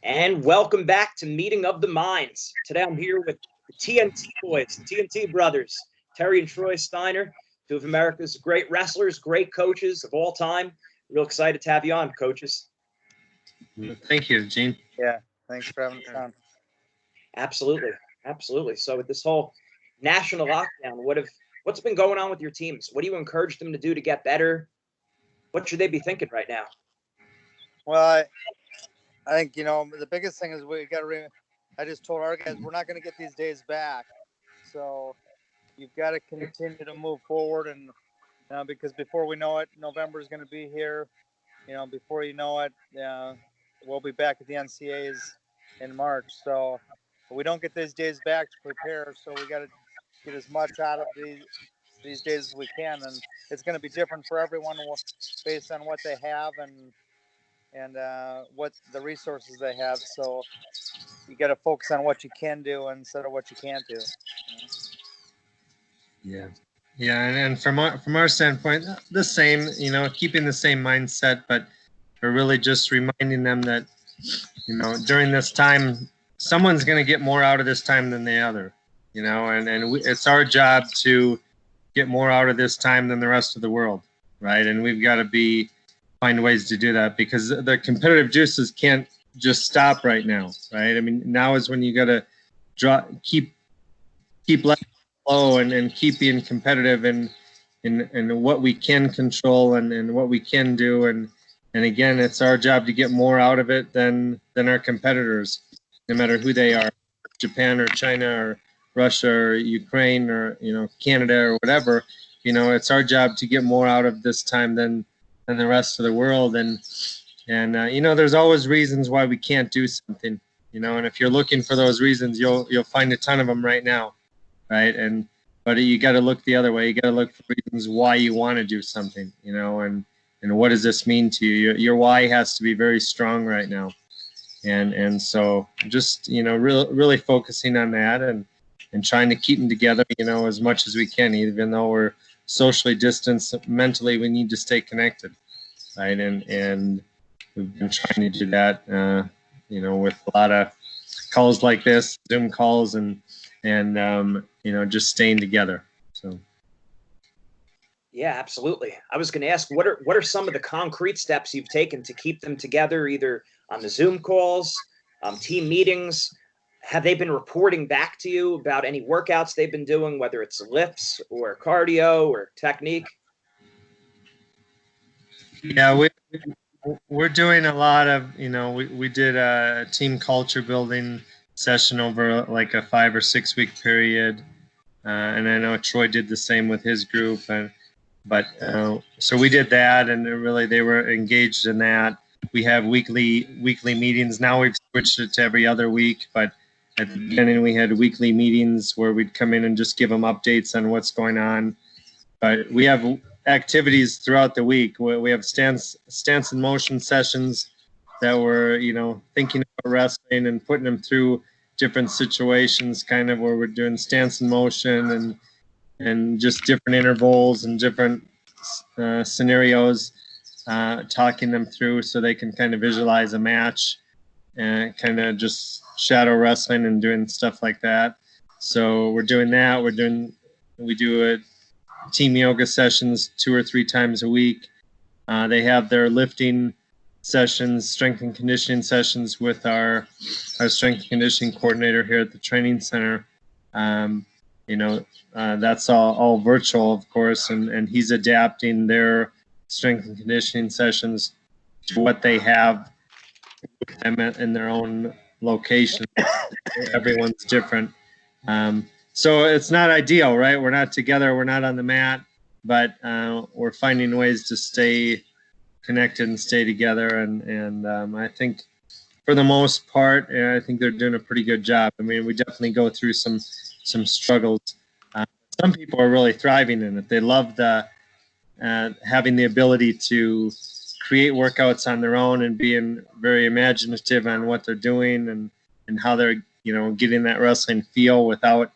And welcome back to Meeting of the Minds. Today I'm here with the TNT boys, the TNT brothers, Terry and Troy Steiner, two of America's great wrestlers, great coaches of all time. Real excited to have you on, coaches. Thank you, Gene. Yeah, thanks for having us on. Absolutely. So with this whole national lockdown, what's been going on with your teams? What do you encourage them to do to get better? What should they be thinking right now? Well, I think, the biggest thing is we got to I just told our guys, we're not going to get these days back. So you've got to continue to move forward. And because before we know it, November is going to be here. Before you know it, we'll be back at the NCAs in March. So we don't get these days back to prepare. So we got to get as much out of these days as we can. And it's going to be different for everyone based on what they have and what the resources they have. So you got to focus on what you can do instead of what you can't do. Yeah, and from our standpoint, the same. Keeping the same mindset, but we're really just reminding them that during this time, someone's going to get more out of this time than the other. It's our job to get more out of this time than the rest of the world, right? And we've got to find ways to do that, because the competitive juices can't just stop right now, right? I mean, now is when you got to keep letting it flow and keep being competitive and what we can control and what we can do. And again, it's our job to get more out of it than our competitors, no matter who they are, Japan or China or Russia or Ukraine or Canada or whatever. It's our job to get more out of this time than the rest of the world. And there's always reasons why we can't do something, and if you're looking for those reasons, you'll find a ton of them right now, right? But you got to look the other way. You got to look for reasons why you want to do something, and what does this mean to you? Your why has to be very strong right now. And so just, really focusing on that and trying to keep them together, as much as we can, even though we're socially distanced. Mentally, we need to stay connected, right? And we've been trying to do that, with a lot of calls like this, Zoom calls, and just staying together. So. Yeah, absolutely. I was going to ask, what are some of the concrete steps you've taken to keep them together, either on the Zoom calls, team meetings? Have they been reporting back to you about any workouts they've been doing, whether it's lifts or cardio or technique? Yeah, we're doing a lot of, we did a team culture building session over like a 5 or 6 week period. And I know Troy did the same with his group. So we did that, and really they were engaged in that. We have weekly meetings. Now we've switched it to every other week, but at the beginning we had weekly meetings where we'd come in and just give them updates on what's going on. But we have activities throughout the week. We have stance and motion sessions that we're, thinking about wrestling and putting them through different situations, kind of where we're doing stance and motion and just different intervals and different scenarios, talking them through so they can kind of visualize a match and kind of just shadow wrestling and doing stuff like that. So we're doing that. We do team yoga sessions 2 or 3 times a week. They have their lifting sessions, strength and conditioning sessions with our strength and conditioning coordinator here at the training center. That's all virtual, of course, and he's adapting their strength and conditioning sessions to what they have in their own location. Everyone's different. So it's not ideal, right? We're not together, we're not on the mat, but we're finding ways to stay connected and stay together. And I think for the most part, I think they're doing a pretty good job. I mean, we definitely go through some struggles. Some people are really thriving in it. They love having the ability to create workouts on their own and being very imaginative on what they're doing and how they're getting that wrestling feel without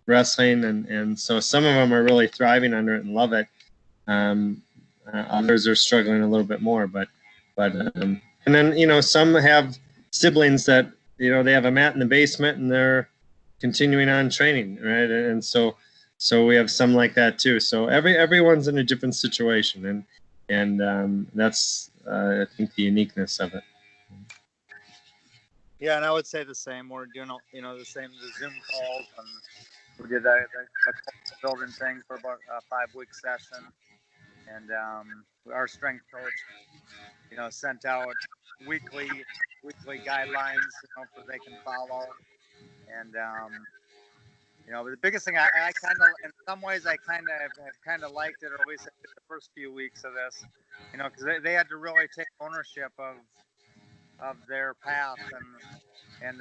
wrestling. And so some of them are really thriving under it and love it. Others are struggling a little bit more, but and then some have siblings that, you know, they have a mat in the basement and they're continuing on training, right? And so we have some like that too. So everyone's in a different situation, and that's I think the uniqueness of it. Yeah, and I would say the same. We're doing, you know, the same, the Zoom calls, and we did a building thing for about a 5-week session, and our strength coach, you know, sent out weekly guidelines, you know, for they can follow, and you know, but the biggest thing I kind of, in some ways, I kind of liked it, or at least the first few weeks of this, you know, because they had to really take ownership of their path, and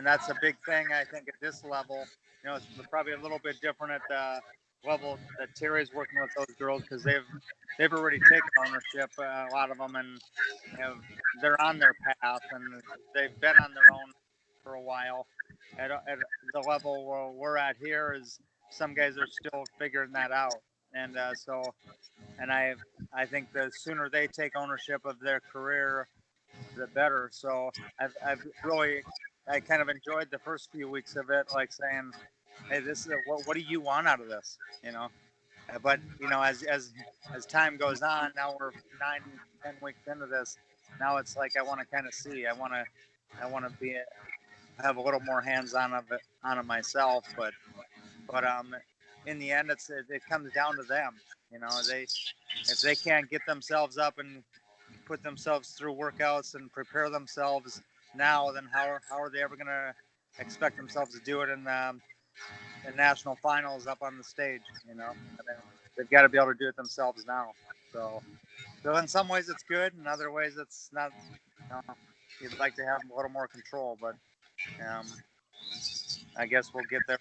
that's a big thing, I think, at this level. You know, it's probably a little bit different at the level that Terry's working with those girls, because they've already taken ownership, a lot of them, and they're on their path, and they've been on their own for a while. At the level where we're at here, is some guys are still figuring that out, and and I think the sooner they take ownership of their career, the better. So I've really, I kind of enjoyed the first few weeks of it, like saying, hey, this is what do you want out of this, you know? But you know, as time goes on, now we're 9-10 weeks into this. Now it's like I want to kind of see. I want to be have a little more hands on it myself. But in the end, it comes down to them. You know, if they can't get themselves up and put themselves through workouts and prepare themselves now, then how are they ever going to expect themselves to do it in national finals up on the stage? You know, I mean, they've got to be able to do it themselves now. So in some ways it's good, in other ways it's not. You know, you'd like to have a little more control, but I guess we'll get there.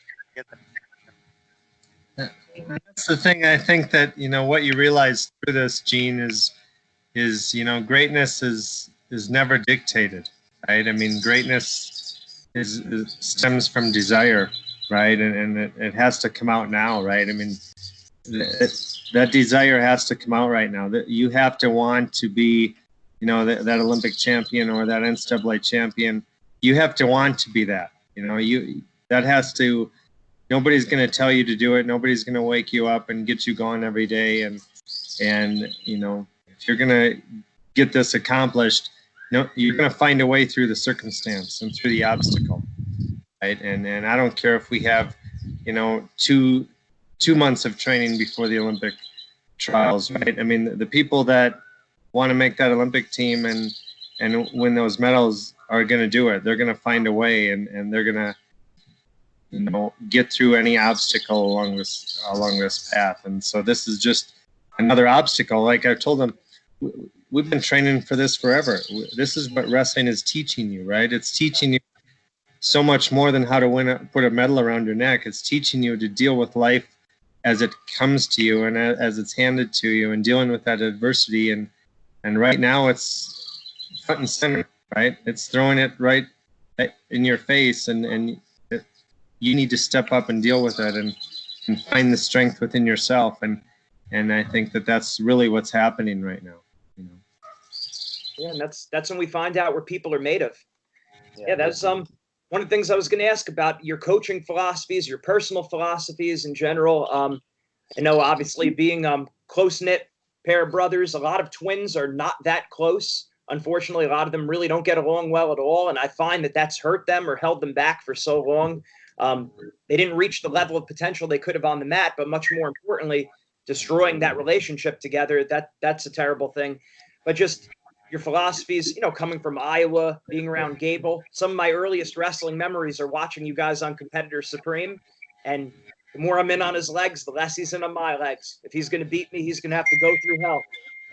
That's the thing. I think that, you know, what you realize through this, Gene, is, you know, greatness is never dictated, right? I mean, greatness stems from desire, right? And it has to come out now, right? I mean, that desire has to come out right now. That you have to want to be, you know, that Olympic champion or that NCAA champion. You have to want to be that. You know, that has to. Nobody's going to tell you to do it. Nobody's going to wake you up and get you going every day. And you know, if you're going to get this accomplished, no, you're going to find a way through the circumstance and through the obstacle, right? And I don't care if we have, you know, two months of training before the Olympic trials, right? I mean, the people that want to make that Olympic team and win those medals are going to do it. They're going to find a way, and they're going to, you know, get through any obstacle along this path. And so this is just another obstacle. Like I told them, we've been training for this forever. This is what wrestling is teaching you, right? It's teaching you so much more than how to put a medal around your neck. It's teaching you to deal with life as it comes to you and as it's handed to you, and dealing with that adversity. And right now it's front and center, right? It's throwing it right in your face, and you need to step up and deal with it and find the strength within yourself. And I think that's really what's happening right now. You know? Yeah, and that's when we find out where people are made of. Yeah, that's one of the things I was going to ask about your coaching philosophies, your personal philosophies in general. I know, obviously, being close-knit pair of brothers, a lot of twins are not that close. Unfortunately, a lot of them really don't get along well at all, and I find that that's hurt them or held them back for so long. They didn't reach the level of potential they could have on the mat, but much more importantly, destroying that relationship together, that's a terrible thing. But just your philosophies, you know, coming from Iowa, being around Gable, some of my earliest wrestling memories are watching you guys on Competitor Supreme, and the more I'm in on his legs, the less he's in on my legs. If he's going to beat me, he's going to have to go through hell.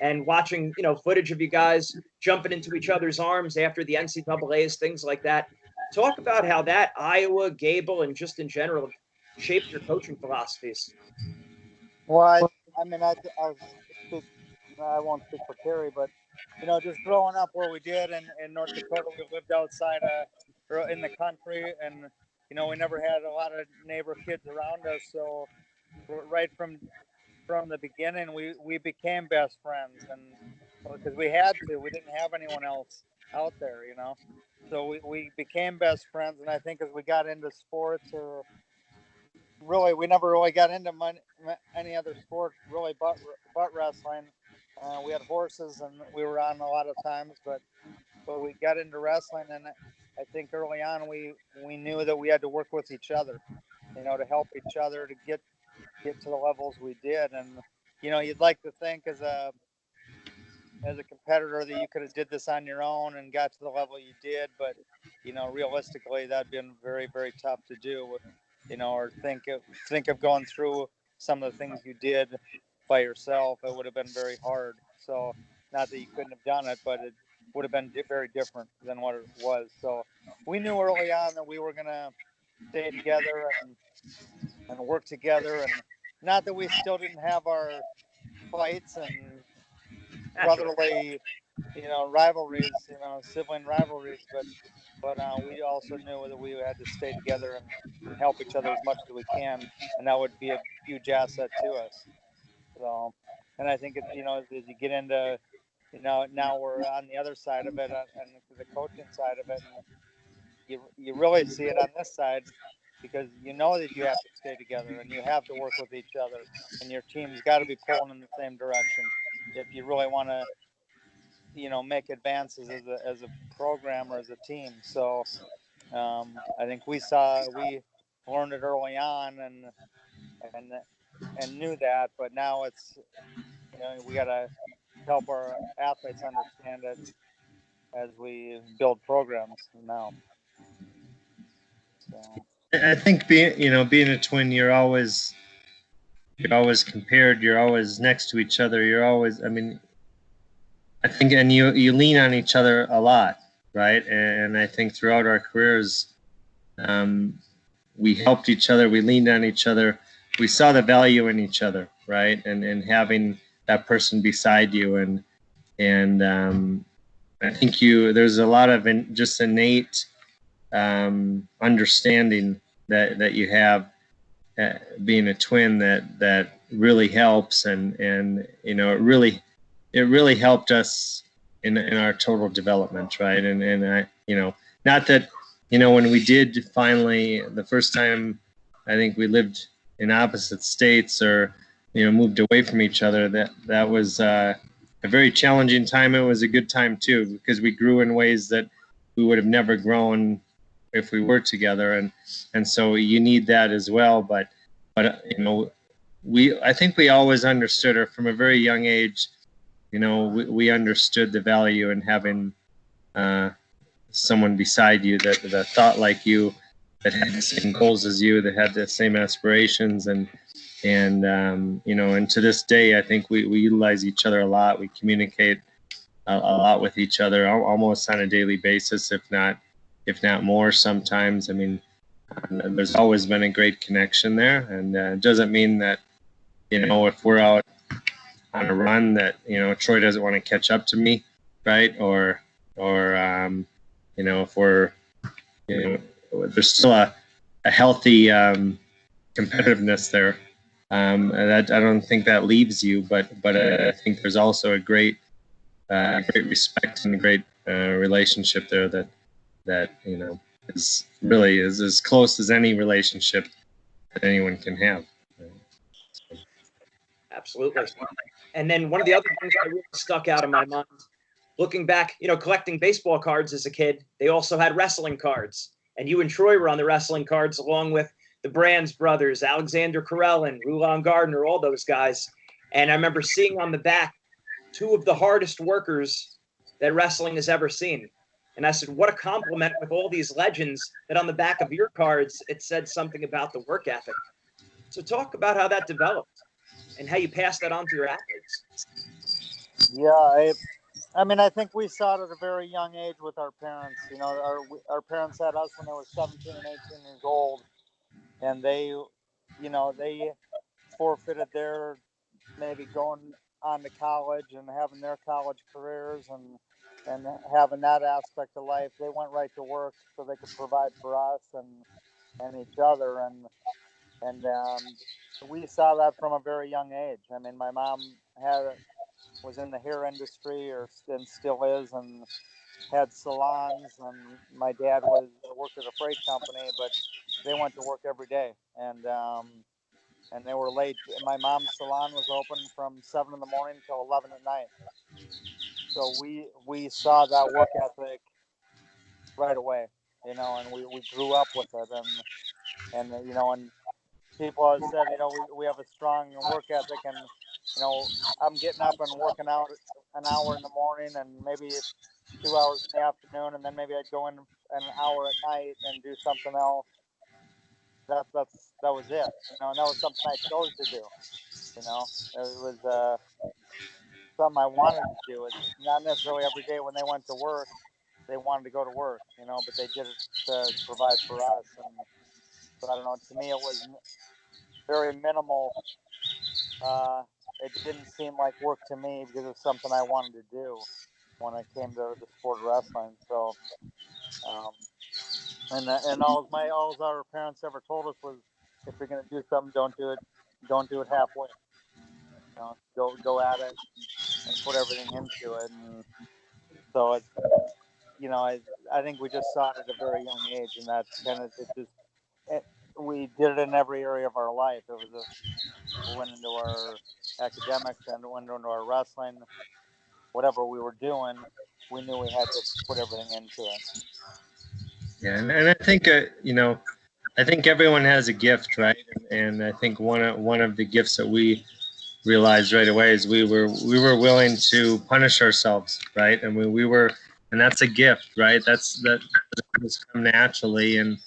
And watching, you know, footage of you guys jumping into each other's arms after the NCAAs, things like that. Talk about how that Iowa, Gable, and just in general shaped your coaching philosophies. Well, I mean, I'll speak. I won't speak for Terry, but you know, just growing up where we did in North Dakota, we lived outside or in the country, and you know, we never had a lot of neighbor kids around us. So right from the beginning, we became best friends, and because we had to, we didn't have anyone else. out there, you know. So we became best friends, and I think as we got into sports, or really we never really got into any other sport really, but wrestling. We had horses, and we were on a lot of times, but we got into wrestling, and I think early on we knew that we had to work with each other, you know, to help each other to get to the levels we did. And you know, you'd like to think as a competitor that you could have did this on your own and got to the level you did, but you know, realistically that'd been very, very tough to do, you know, or think of going through some of the things you did by yourself. It would have been very hard. So not that you couldn't have done it, but it would have been very different than what it was. So we knew early on that we were going to stay together and work together, and not that we still didn't have our fights and Naturally. brotherly, you know, rivalries, you know, sibling rivalries, but we also knew that we had to stay together and help each other as much as we can, and that would be a huge asset to us. So, and I think it, you know, as you get into, you know, now we're on the other side of it, and the coaching side of it, and you really see it on this side because you know that you have to stay together and you have to work with each other, and your team's got to be pulling in the same direction if you really want to, you know, make advances as a program or as a team. So I think we learned it early on, and and knew that, but now it's, you know, we got to help our athletes understand it as we build programs now. So I think being a twin, you're always compared, you're always next to each other, you're always, I mean, I think, and you lean on each other a lot, right? And I think throughout our careers, um, we helped each other, we leaned on each other, we saw the value in each other, right? And having that person beside you, and I think there's a lot of just innate understanding that you have being a twin that really helps, and you know, it really helped us in our total development, right? And I, you know, not that, you know, when we did finally the first time, I think we lived in opposite states, or you know, moved away from each other, that was a very challenging time. It was a good time too, because we grew in ways that we would have never grown if we were together, and so you need that as well. But you know, I think we always understood, or from a very young age, you know, we understood the value in having someone beside you that thought like you, that had the same goals as you, that had the same aspirations, and you know, and to this day, I think we utilize each other a lot. We communicate a lot with each other, almost on a daily basis, if not more sometimes. I mean, there's always been a great connection there, and it doesn't mean that, you know, if we're out on a run, that, you know, Troy doesn't want to catch up to me, right? Or you know, if we're, you know, there's still a healthy competitiveness there. That I don't think that leaves you, but I think there's also a great respect and a great relationship there that you know is as close as any relationship that anyone can have. Absolutely. And then one of the other things that really stuck out in my mind, looking back, you know, collecting baseball cards as a kid, they also had wrestling cards. And you and Troy were on the wrestling cards along with the Brands brothers, Alexander Carell, Rulon Gardner, all those guys. And I remember seeing on the back two of the hardest workers that wrestling has ever seen. And I said, what a compliment with all these legends that on the back of your cards, it said something about the work ethic. So talk about how that developed and how you pass that on to your athletes. yeah, I mean, I think we saw it at a very young age with our parents. You know, our parents had us when they were 17 and 18 years old, and they, you know, they forfeited their maybe going on to college and having their college careers and having that aspect of life. They went right to work so they could provide for us and each other, and we saw that from a very young age. I mean, my mom was in the hair industry, and still is, had salons, and my dad worked at a freight company, but they went to work every day, and they were late. My mom's salon was open from 7 in the morning till 11 at night. So we saw that work ethic right away, and we grew up with it, and people have said, we have a strong work ethic, and I'm getting up and working out an hour in the morning and maybe 2 hours in the afternoon, and then maybe I'd go in an hour at night and do something else. That was it, and that was something I chose to do. It was something I wanted to do. It's not necessarily every day when they went to work, they wanted to go to work, but they did it to provide for us. And so I don't know. To me, it was very minimal. It didn't seem like work to me because it's something I wanted to do when it came to the sport of wrestling. So, um, and all our parents ever told us was, if you're going to do something, don't do it halfway. Go at it and put everything into it. And so it's, I think we just saw it at a very young age, and that kind of we did it in every area of our life. We went into our academics and went into our wrestling, whatever we were doing, we knew we had to put everything into it. Yeah, and I think I think everyone has a gift, right? And I think one of the gifts that we realized right away is we were willing to punish ourselves, right? And and that's a gift, right? That has come naturally, and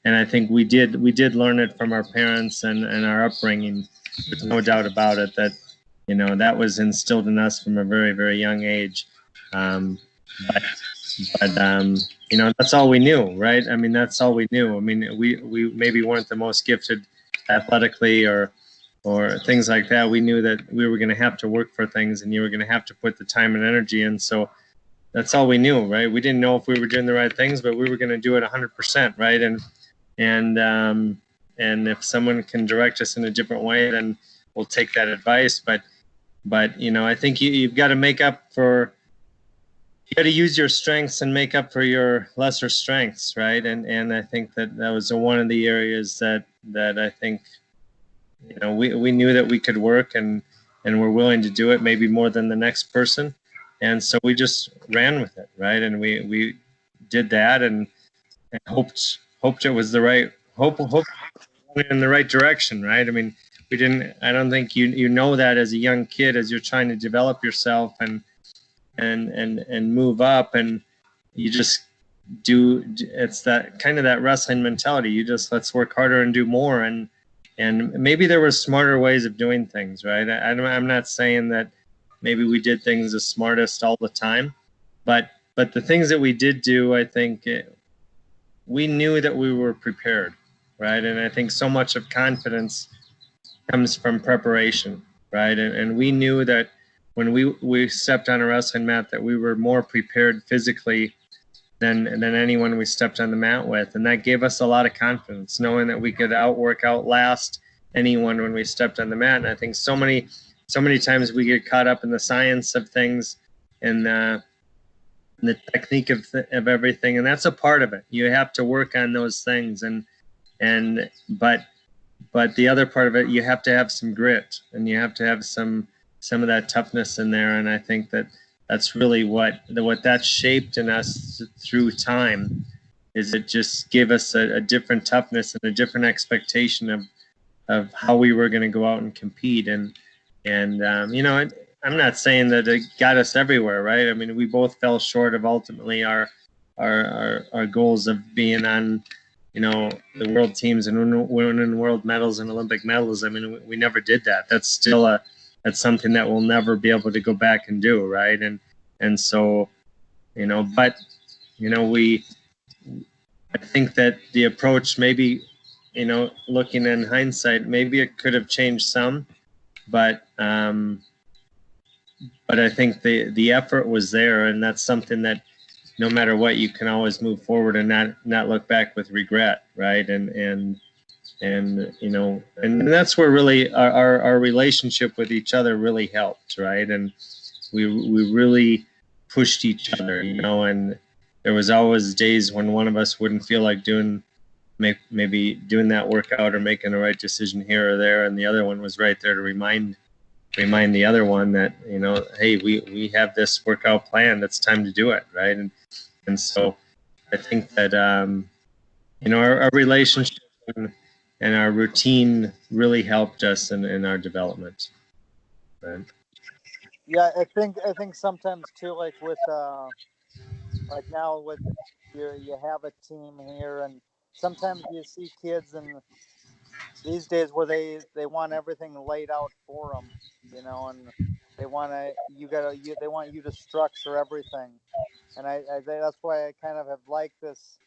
I think we did learn it from our parents and our upbringing. There's no doubt about it that that was instilled in us from a very, very young age. But that's all we knew, right? I mean, that's all we knew. I mean, we maybe weren't the most gifted athletically or things like that. We knew that we were going to have to work for things, and you were going to have to put the time and energy in. So that's all we knew, right? We didn't know if we were doing the right things, but we were going to do it 100%, right? And if someone can direct us in a different way, then we'll take that advice. But I think you've got to make up for. You got to use your strengths and make up for your lesser strengths, right? And I think that was one of the areas that I think we knew that we could work and we're willing to do it, maybe more than the next person, and so we just ran with it, right? And we did that and hoped it was the right hope in the right direction, right? I mean, we didn't. I don't think you know that as a young kid, as you're trying to develop yourself and move up, and you just do. It's that kind of that wrestling mentality. You just, let's work harder and do more, and maybe there were smarter ways of doing things, right? I'm not saying that maybe we did things the smartest all the time, but the things that we did do, I think we knew that we were prepared, right? And I think so much of confidence comes from preparation, right? And we knew that when we stepped on a wrestling mat that we were more prepared physically than anyone we stepped on the mat with. And that gave us a lot of confidence, knowing that we could outlast anyone when we stepped on the mat. And I think so many times we get caught up in the science of things and the technique of everything. And that's a part of it. You have to work on those things. But the other part of it, you have to have some grit, and you have to have some of that toughness in there. And I think that's really what that shaped in us through time, is it just gave us a different toughness and a different expectation of how we were going to go out and compete. And I'm not saying that it got us everywhere, right? I mean, we both fell short of ultimately our goals of being on the world teams and winning world medals and Olympic medals. I mean, we never did that. That's still that's something that we'll never be able to go back and do, right? And so, but I think that the approach, maybe, looking in hindsight, maybe it could have changed some, but I think the effort was there, and that's something that no matter what, you can always move forward and not look back with regret, right? And that's where really our relationship with each other really helped, right? And we really pushed each other, and there was always days when one of us wouldn't feel like maybe doing that workout or making the right decision here or there, and the other one was right there to remind the other one that, hey, we have this workout plan, it's time to do it, right? And so I think that our relationship and our routine really helped us in our development, right? Yeah, I think sometimes too, like with like now with you have a team here, and sometimes you see kids and these days where they want everything laid out for them, and they want they want you to structure everything, and I that's why I kind of have liked this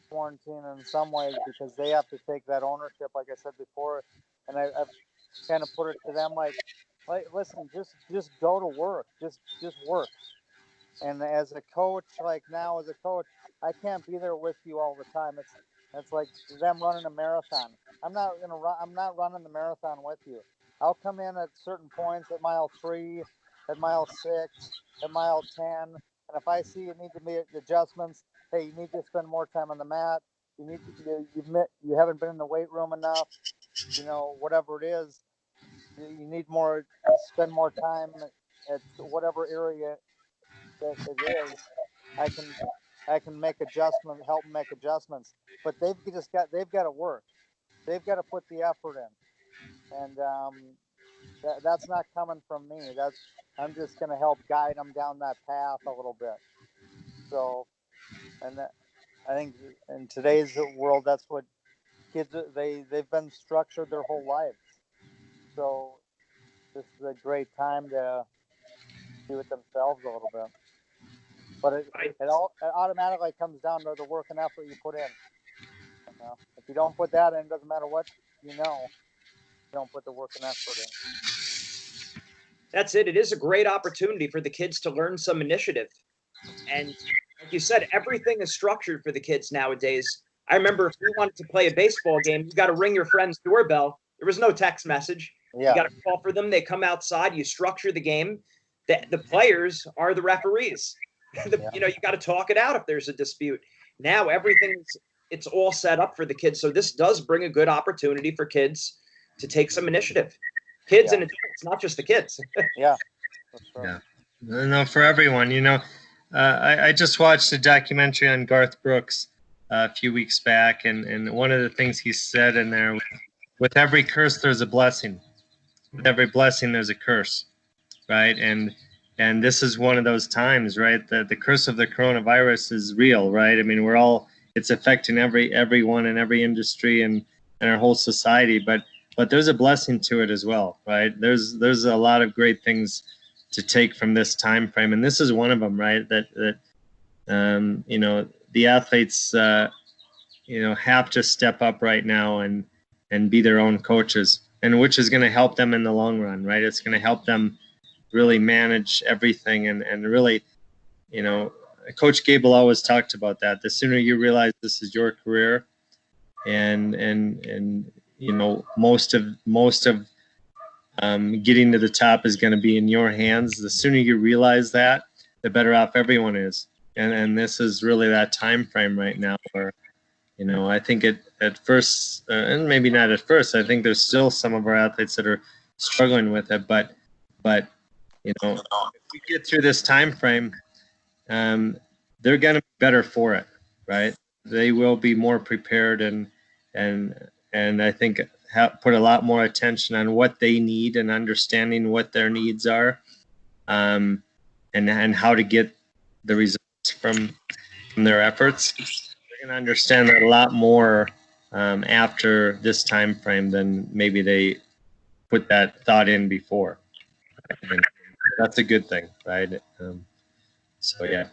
quarantine in some ways, because they have to take that ownership, like I said before, and I've kind of put it to them like listen, just go to work, just work. And as a coach, like now as a coach, I can't be there with you all the time. It's like them running a marathon. I'm not running the marathon with you. I'll come in at certain points at mile 3, at mile 6, at mile 10, and if I see you need to make adjustments, hey, you need to spend more time on the mat. You need to, you haven't been in the weight room enough. Whatever it is, you need more. Spend more time at whatever area that it is. I can make adjustments, help make adjustments, but they've got to work. They've got to put the effort in, and that's not coming from me. I'm just going to help guide them down that path a little bit. So, and I think in today's world, that's what kids they've been structured their whole lives. So this is a great time to be with themselves a little bit. But it automatically comes down to the work and effort you put in. If you don't put that in, it doesn't matter what you don't put the work and effort in. That's it. It is a great opportunity for the kids to learn some initiative. And like you said, everything is structured for the kids nowadays. I remember if you wanted to play a baseball game, you got to ring your friend's doorbell. There was no text message. Yeah. You got to call for them. They come outside. You structure the game. The players are the referees. You got to talk it out if there's a dispute. Now it's all set up for the kids. So this does bring a good opportunity for kids to take some initiative. Kids and adults, not just the kids. Yeah, that's right. Yeah, no, for everyone. I just watched a documentary on Garth Brooks a few weeks back, and one of the things he said in there, with every curse there's a blessing. With every blessing there's a curse, right? And this is one of those times, right? The curse of the coronavirus is real, right? I mean, it's affecting everyone in every industry and our whole society, but there's a blessing to it as well, right? There's a lot of great things to take from this time frame, and this is one of them, right? That the athletes have to step up right now and be their own coaches, and which is going to help them in the long run, right? It's going to help them really manage everything and really, Coach Gable always talked about that. The sooner you realize this is your career, and most of getting to the top is going to be in your hands. The sooner you realize that, the better off everyone is. And this is really that time frame right now where, I think at first, and maybe not at first, I think there's still some of our athletes that are struggling with it, but if we get through this time frame, they're going to be better for it, right? They will be more prepared and I think put a lot more attention on what they need and understanding what their needs are, and how to get the results from their efforts. They're going to understand that a lot more after this time frame than maybe they put that thought in before. And that's a good thing, right? So yeah.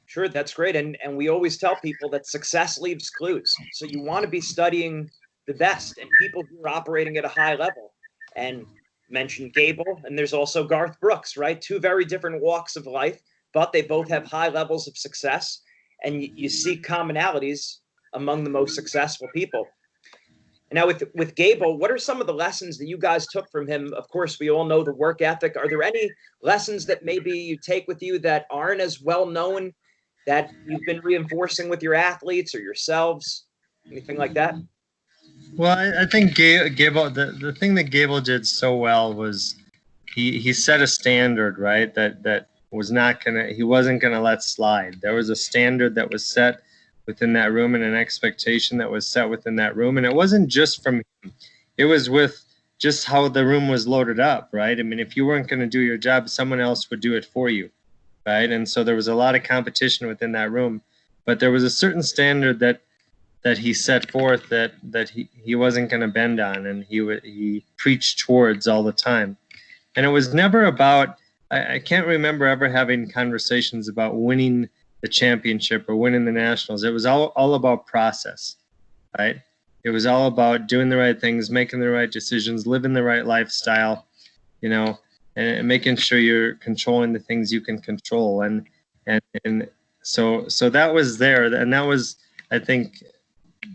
Sure, that's great. And we always tell people that success leaves clues. So you want to be studying the best and people who are operating at a high level. And mentioned Gable, and there's also Garth Brooks, right? Two very different walks of life, but they both have high levels of success. And you see commonalities among the most successful people. Now with Gable, what are some of the lessons that you guys took from him? Of course, we all know the work ethic. Are there any lessons that maybe you take with you that aren't as well known that you've been reinforcing with your athletes or yourselves? Anything like that? Well, I think Gable, the thing that Gable did so well was he set a standard, right? That was not he wasn't gonna let slide. There was a standard that was set within that room and an expectation that was set within that room. And it wasn't just from him. It was with just how the room was loaded up, right? I mean, if you weren't gonna do your job, someone else would do it for you, right? And so there was a lot of competition within that room. But there was a certain standard that he set forth that he wasn't going to bend on, and he preached towards all the time. And it was never about, I can't remember ever having conversations about winning the championship or winning the nationals. It was all about process, right? It was all about doing the right things, making the right decisions, living the right lifestyle, you know, and making sure you're controlling the things you can control. And so that was there, and that was, I think,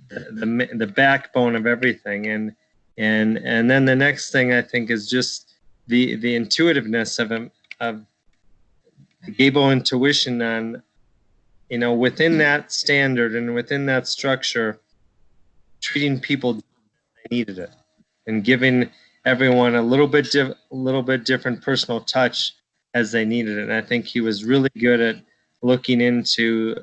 the backbone of everything. And then the next thing I think is just the intuitiveness of him, of Gable intuition on, you know, within that standard and within that structure, treating people as they needed it, and giving everyone a little bit different personal touch as they needed it. And I think he was really good at looking into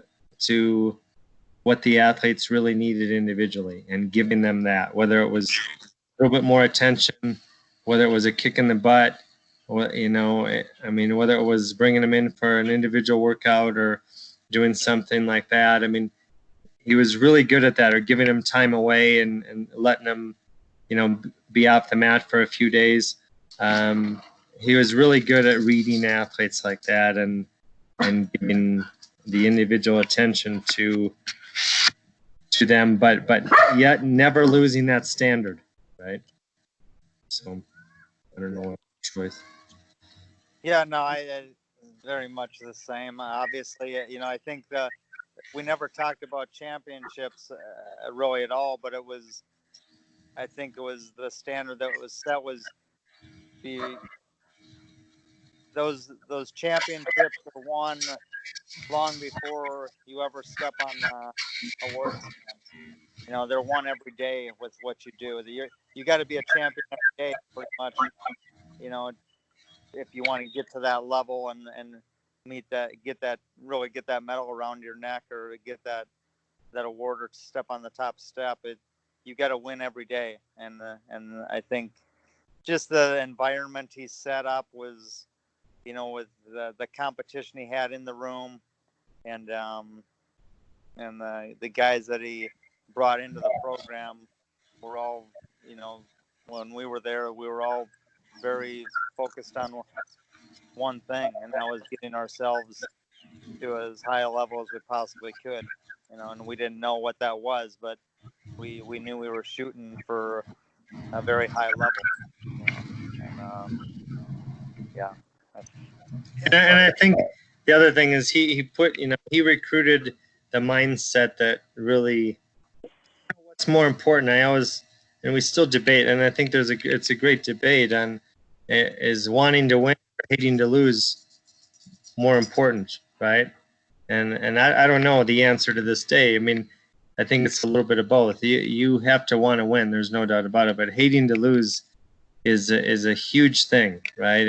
what the athletes really needed individually and giving them that, whether it was a little bit more attention, whether it was a kick in the butt, or, you know, I mean, whether it was bringing them in for an individual workout or doing something like that. I mean, he was really good at that, or giving them time away and letting them, you know, be off the mat for a few days. He was really good at reading athletes like that and giving the individual attention to them, but yet never losing that standard, right? So I don't know what choice. Yeah, no, I very much the same. Obviously, you know, I think we never talked about championships really at all, but I think it was the standard that was set was those championships were won long before you ever step on the award stand. You know, they're won every day with what you do. You got to be a champion every day, pretty much. You know, if you want to get to that level and get that medal around your neck, or get that award, or step on the top step, you got to win every day. And I think just the environment he set up was, you know, with the competition he had in the room, and the guys that he brought into the program were all, you know, when we were there, we were all very focused on one thing, and that was getting ourselves to as high a level as we possibly could, you know. And we didn't know what that was, but we knew we were shooting for a very high level, you know. And yeah. And I think the other thing is he put, you know, he recruited the mindset that really, what's more important. And we still debate, and I think it's a great debate on, is wanting to win or hating to lose more important, right? And I don't know the answer to this day. I mean, I think it's a little bit of both. You have to want to win, there's no doubt about it, but hating to lose is a huge thing, right?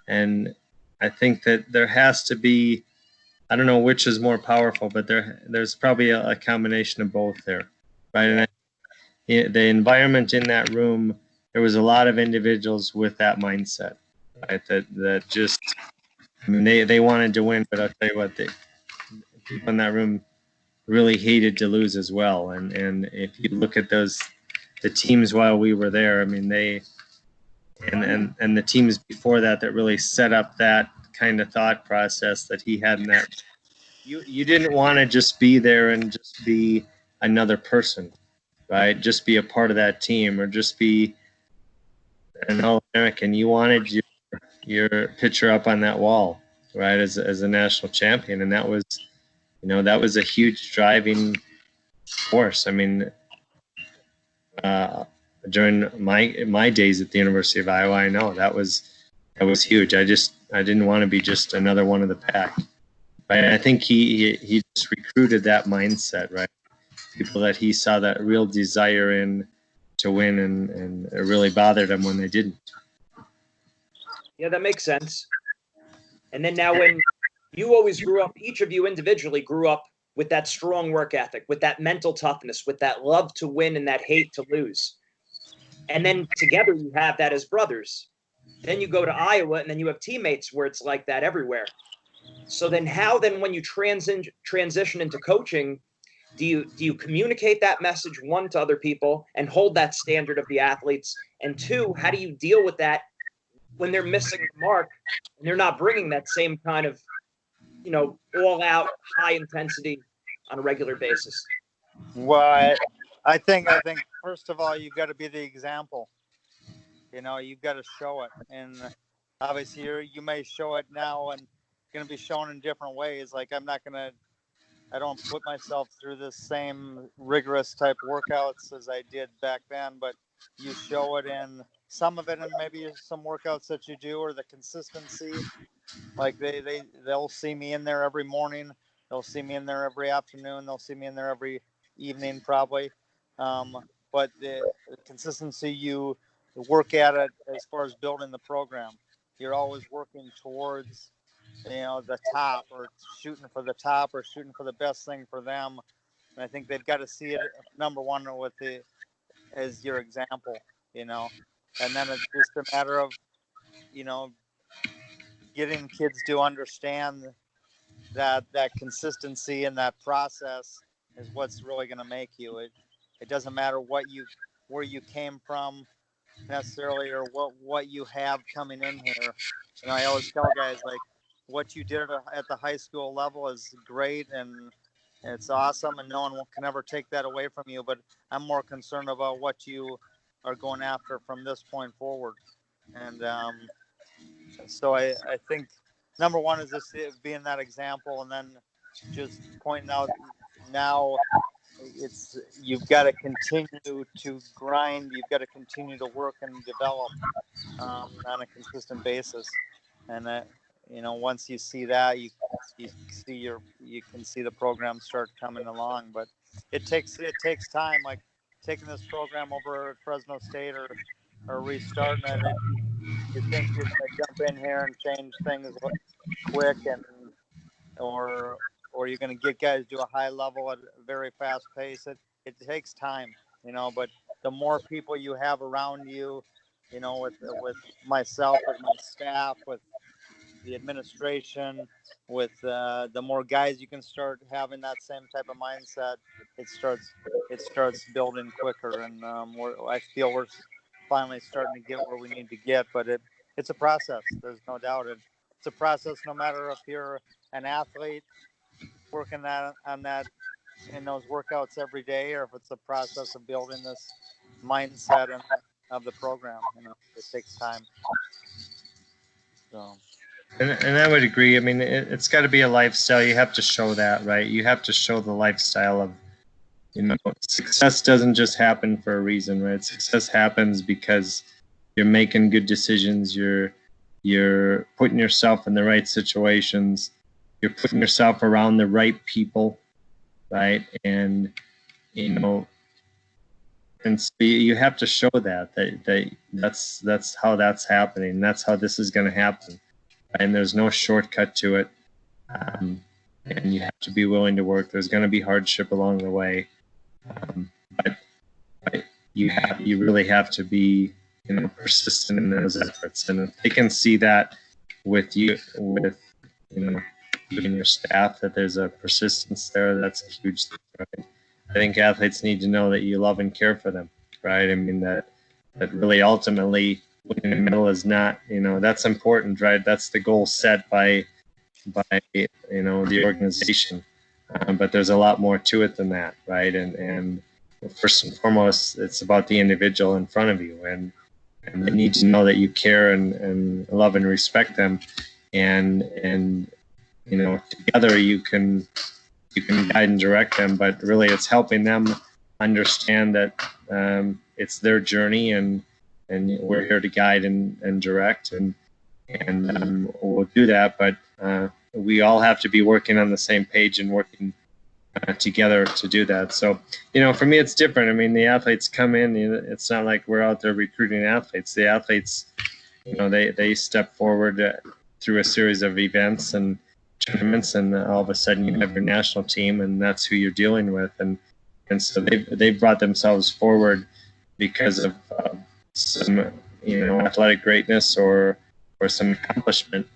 And I think that there has to be, I don't know which is more powerful, but there's probably a combination of both there, right? And the environment in that room, there was a lot of individuals with that mindset, right? That just, I mean, they wanted to win, but I'll tell you what, people in that room really hated to lose as well. And if you look at the teams while we were there, I mean, and the teams before that really set up that kind of thought process that he had in that. You didn't want to just be there and just be another person, right? Just be a part of that team, or just be an All-American. You wanted your picture up on that wall, right, as a national champion. And that was, you know, that was a huge driving force. I mean, during my days at the University of Iowa. I know that was huge. I didn't want to be just another one of the pack. Right? I think he just recruited that mindset, right? People that he saw that real desire in to win, and it really bothered him when they didn't. Yeah, that makes sense. And then now, when you always grew up, each of you individually grew up with that strong work ethic, with that mental toughness, with that love to win and that hate to lose. And then together you have that as brothers. Then you go to Iowa, and then you have teammates where it's like that everywhere. So then when you transition into coaching, do you communicate that message, one, to other people and hold that standard of the athletes? And two, how do you deal with that when they're missing the mark and they're not bringing that same kind of, all out high intensity on a regular basis? Well, I think first of all, you've got to be the example. You've got to show it, and obviously you may show it now and going to be shown in different ways. Like I don't put myself through the same rigorous type workouts as I did back then, but you show it in some of it, and maybe some workouts that you do, or the consistency. Like they'll see me in there every morning. They'll see me in there every afternoon. They'll see me in there every evening, probably. But the consistency, you work at it as far as building the program. You're always working towards, the top, or shooting for the top, or shooting for the best thing for them. And I think they've got to see it, number one, as your example, and then it's just a matter of, getting kids to understand that consistency and that process is what's really going to make you. It doesn't matter where you came from necessarily, or what you have coming in here. I always tell guys, like, what you did at the high school level is great, and it's awesome, and no one can ever take that away from you. But I'm more concerned about what you are going after from this point forward. And so I think number one is just being that example, and then just pointing out now you've got to continue to grind. You've got to continue to work and develop on a consistent basis. And once you see that, you can see the program start coming along. But it takes time. Like taking this program over at Fresno State, or restarting it. You think you're going to jump in here and change things quick, or you're going to get guys to a high level at a very fast pace. It takes time, but the more people you have around you, with myself, with my staff, with the administration, with the more guys you can start having that same type of mindset, it starts building quicker. And I feel we're finally starting to get where we need to get, but it's a process. There's no doubt. It's a process, no matter if you're an athlete working on that in those workouts every day, or if it's a process of building this mindset of the program. It takes time. So. And I would agree. I mean, it's got to be a lifestyle. You have to show that, right? You have to show the lifestyle of, success doesn't just happen for a reason, right? Success happens because you're making good decisions. You're putting yourself in the right situations. You're putting yourself around the right people, right? And, and so you have to show that's how that's happening. That's how this is going to happen. And there's no shortcut to it. And you have to be willing to work. There's going to be hardship along the way. But you really have to be, persistent in those efforts. And if they can see that with you and your staff, that there's a persistence there, that's a huge thing, right? I think athletes need to know that you love and care for them, right? I mean, that really ultimately winning a medal is not, that's important, right? That's the goal set by the organization. But there's a lot more to it than that, right? And first and foremost, it's about the individual in front of you, and they need to know that you care and love and respect them, and together you can guide and direct them. But really, it's helping them understand that it's their journey, and we're here to guide and direct, and we'll do that. But we all have to be working on the same page and working together to do that. So, for me, it's different. I mean, the athletes come in, it's not like we're out there recruiting athletes. The athletes, they step forward through a series of events and tournaments, and all of a sudden you have your national team, and that's who you're dealing with. And so they've brought themselves forward because of some, athletic greatness or some accomplishment.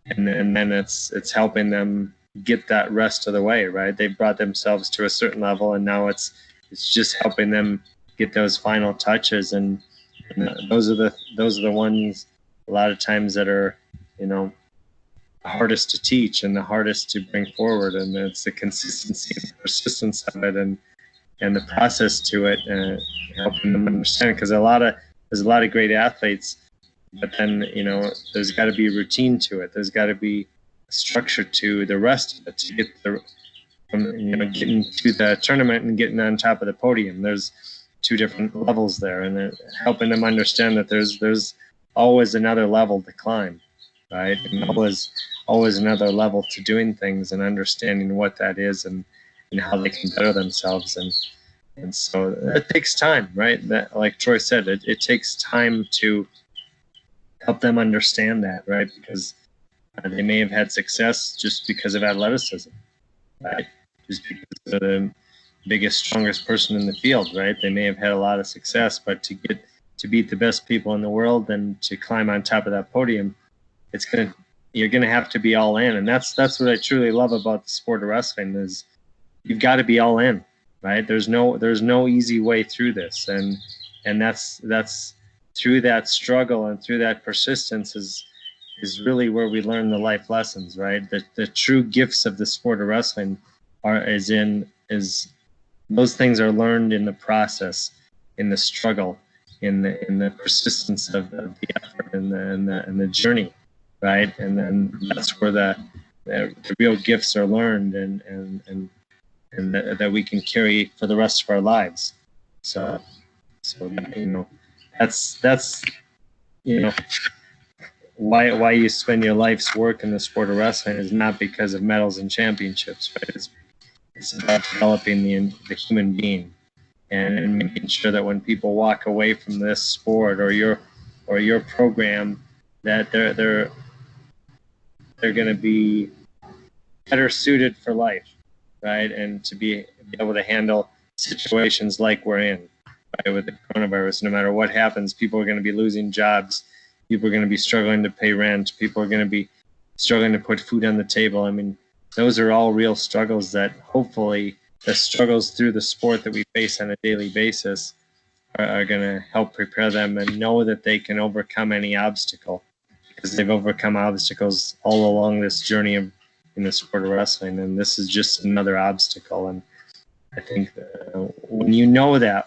And then it's helping them get that rest of the way, right? They've brought themselves to a certain level, and now it's just helping them get those final touches. And those are the ones a lot of times that are, the hardest to teach and the hardest to bring forward. And it's the consistency and persistence of it, and the process to it, helping them understand. Because there's a lot of great athletes, but then there's got to be a routine to it. There's got to be a structure to the rest of it to get getting to the tournament and getting on top of the podium. There's two different levels there, and helping them understand that there's always another level to climb, right? And always another level to doing things, and understanding what that is, and how they can better themselves. And so it takes time, right? That, like Troy said, it takes time to help them understand that, right? Because they may have had success just because of athleticism, right? Just because they're the biggest, strongest person in the field, right? They may have had a lot of success, but to beat the best people in the world and to climb on top of that podium, you're gonna have to be all in. And that's what I truly love about the sport of wrestling, is you've got to be all in, right? There's no easy way through this, and that's through that struggle and through that persistence is really where we learn the life lessons, right? The true gifts of the sport of wrestling is those things are learned in the process, in the struggle, in the persistence of the effort and the journey, right? And then that's where the real gifts are learned, and that we can carry for the rest of our lives. So that's why you spend your life's work in the sport of wrestling is not because of medals and championships, right? It's about developing the human being, and making sure that when people walk away from this sport or your program, that they're going to be better suited for life, right? And to be able to handle situations like we're in, right, with the coronavirus. No matter what happens, people are going to be losing jobs. People are going to be struggling to pay rent. People are going to be struggling to put food on the table. I mean, those are all real struggles that hopefully the struggles through the sport that we face on a daily basis are going to help prepare them and know that they can overcome any obstacle, because they've overcome obstacles all along this journey in the sport of wrestling. And this is just another obstacle. And I think when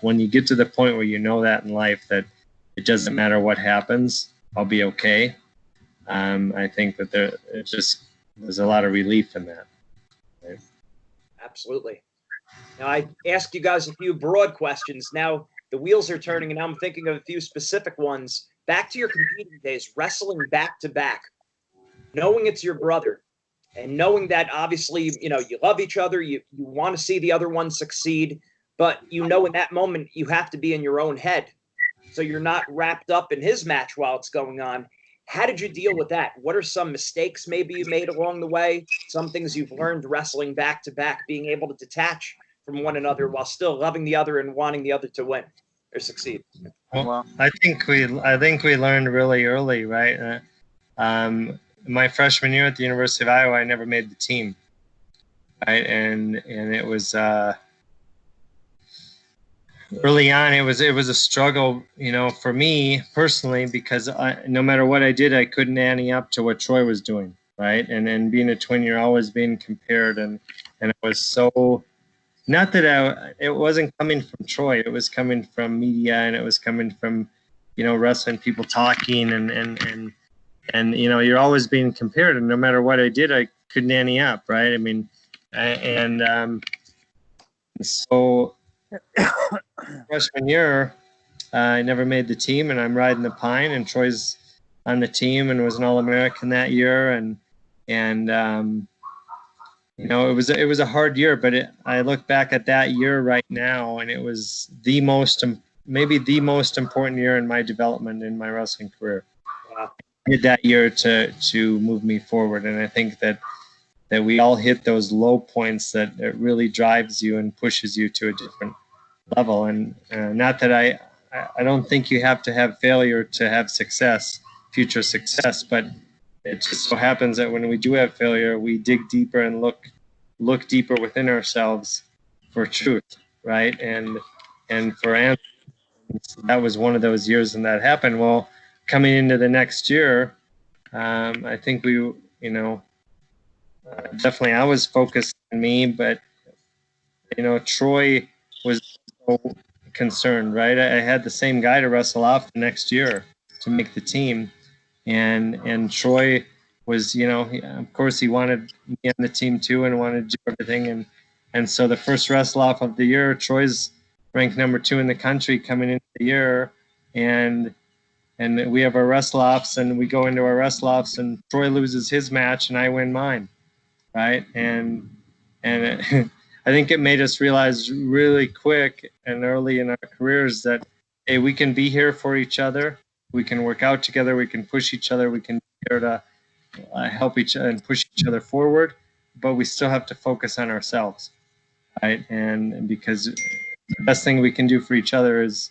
when you get to the point where you know that in life, that it doesn't matter what happens, I'll be okay. I think that there's a lot of relief in that. Right? Absolutely. Now, I asked you guys a few broad questions. Now the wheels are turning, and I'm thinking of a few specific ones. Back to your competing days, wrestling back to back, knowing it's your brother, and knowing that obviously, you love each other, you want to see the other one succeed, but in that moment you have to be in your own head, so you're not wrapped up in his match while it's going on. How did you deal with that? What are some mistakes maybe you made along the way? Some things you've learned wrestling back to back, being able to detach from one another while still loving the other and wanting the other to win or succeed? Well, I think we learned really early, right? My freshman year at the University of Iowa, I never made the team, right? And it was early on. It was a struggle, for me personally, because no matter what I did, I couldn't ante up to what Troy was doing, right? And then being a twin, you're always being compared, and it was so. Not that it wasn't coming from Troy. It was coming from media, and it was coming from, wrestling people talking, and you're always being compared. And no matter what I did, I couldn't ante up, right? I mean, so freshman year, I never made the team, and I'm riding the pine, and Troy's on the team and was an All-American that year, and you know, it was a hard year, but I look back at that year right now, and it was maybe the most important year in my development in my wrestling career. Wow. I did that year to move me forward, and I think that we all hit those low points that it really drives you and pushes you to a different level. And not that I don't think you have to have failure to have success, future success, but it just so happens that when we do have failure, we dig deeper and look deeper within ourselves for truth, right? And for answers. That was one of those years when that happened. Well, coming into the next year, I think definitely I was focused on me, but Troy was so concerned, right? I had the same guy to wrestle off the next year to make the team, and Troy was, of course he wanted me on the team too, and wanted to do everything, and so the first wrestle off of the year, Troy's ranked number 2 in the country coming into the year, and we have our wrestle offs, and we go into our wrestle offs, and Troy loses his match, and I win mine, right? And I think it made us realize really quick and early in our careers that, hey, we can be here for each other. We can work out together. We can push each other. We can be here to help each other and push each other forward. But we still have to focus on ourselves, right? And because the best thing we can do for each other is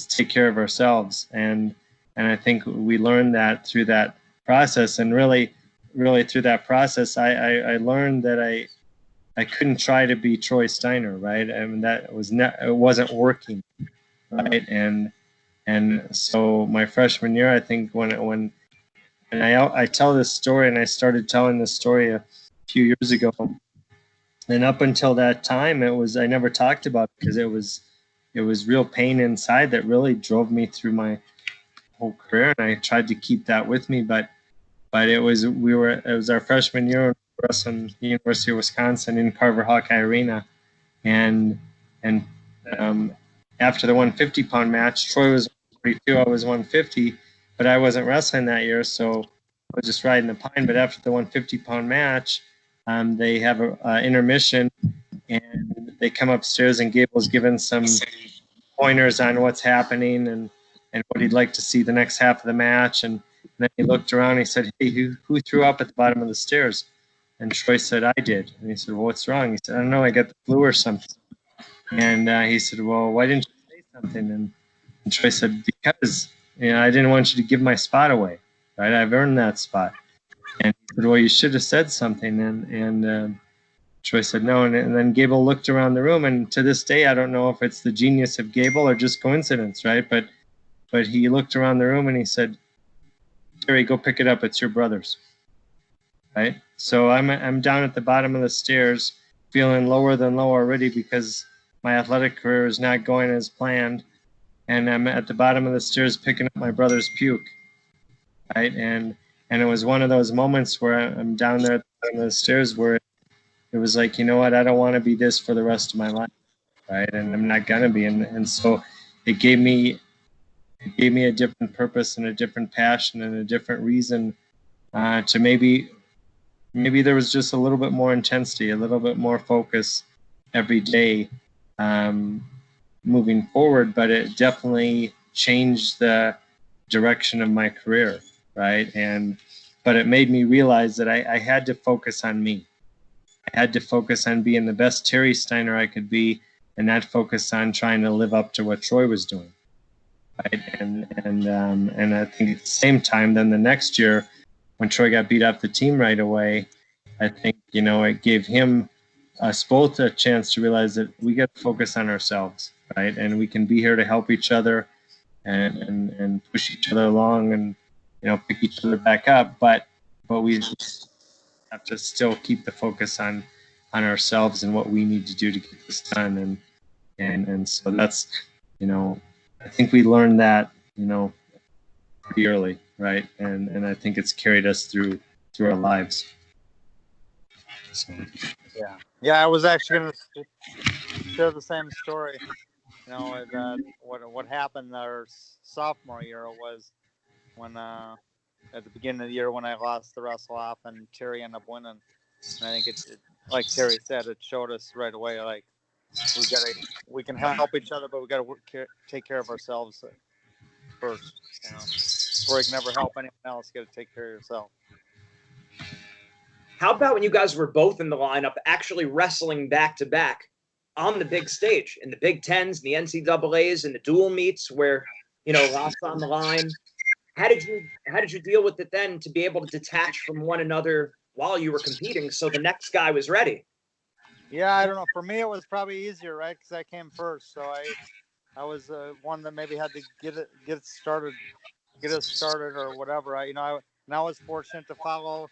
take care of ourselves. And I think we learned that through that process. And really through that process, I learned that I couldn't try to be Troy Steiner, right? I mean, it wasn't working, right? And so my freshman year, I think when I tell this story, and I started telling this story a few years ago, and up until that time, I never talked about it because it was real pain inside that really drove me through my whole career, and I tried to keep that with me, but it was our freshman year wrestling the University of Wisconsin in Carver Hawkeye Arena, and after the 150-pound match, Troy was 142, I was 150, but I wasn't wrestling that year, so I was just riding the pine. But after the 150-pound match, they have an intermission, and they come upstairs, and Gable's given some pointers on what's happening and what he'd like to see the next half of the match. And then he looked around and he said, hey, who threw up at the bottom of the stairs? And Troy said, I did. And he said, well, what's wrong? He said, I don't know, I got the flu or something. And he said, well, why didn't you say something? And Troy said, because I didn't want you to give my spot away, right? I've earned that spot. And he said, well, you should have said something. And Troy said no. And then Gable looked around the room, and to this day, I don't know if it's the genius of Gable or just coincidence, right? But he looked around the room and he said, Terry, go pick it up. It's your brother's. Right? So I'm down at the bottom of the stairs, feeling lower than low already because my athletic career is not going as planned. And I'm at the bottom of the stairs picking up my brother's puke. Right? And it was one of those moments where I'm down there at the bottom of the stairs where it was like, you know what, I don't want to be this for the rest of my life. Right? And I'm not gonna be. And so it gave me a different purpose and a different passion and a different reason to maybe there was just a little bit more intensity, a little bit more focus every day moving forward, but it definitely changed the direction of my career, right? But it made me realize that I had to focus on me. I had to focus on being the best Terry Steiner I could be, and not focus on trying to live up to what Troy was doing. Right? And I think at the same time, then the next year, when Troy got beat off the team right away, I think, it gave us both a chance to realize that we got to focus on ourselves, right? And we can be here to help each other and push each other along and, pick each other back up. But we have to still keep the focus on ourselves and what we need to do to get this done. And so that's, I think we learned that, pretty early, right? And I think it's carried us through our lives. So. Yeah, I was actually going to share the same story. you know, what happened our sophomore year was when at the beginning of the year when I lost the wrestle off and Terry ended up winning. And I think it like Terry said, it showed us right away like we can help each other, but we got to take care of ourselves first. You know, before you can ever help anyone else, you got to take care of yourself. How about when you guys were both in the lineup, actually wrestling back to back on the big stage in the Big Tens, the NCAA's, and the dual meets where lots on the line? How did you deal with it then to be able to detach from one another while you were competing so the next guy was ready? Yeah, I don't know. For me, it was probably easier, right? Because I came first, so I was one that maybe had to get us started or whatever. I was fortunate to follow.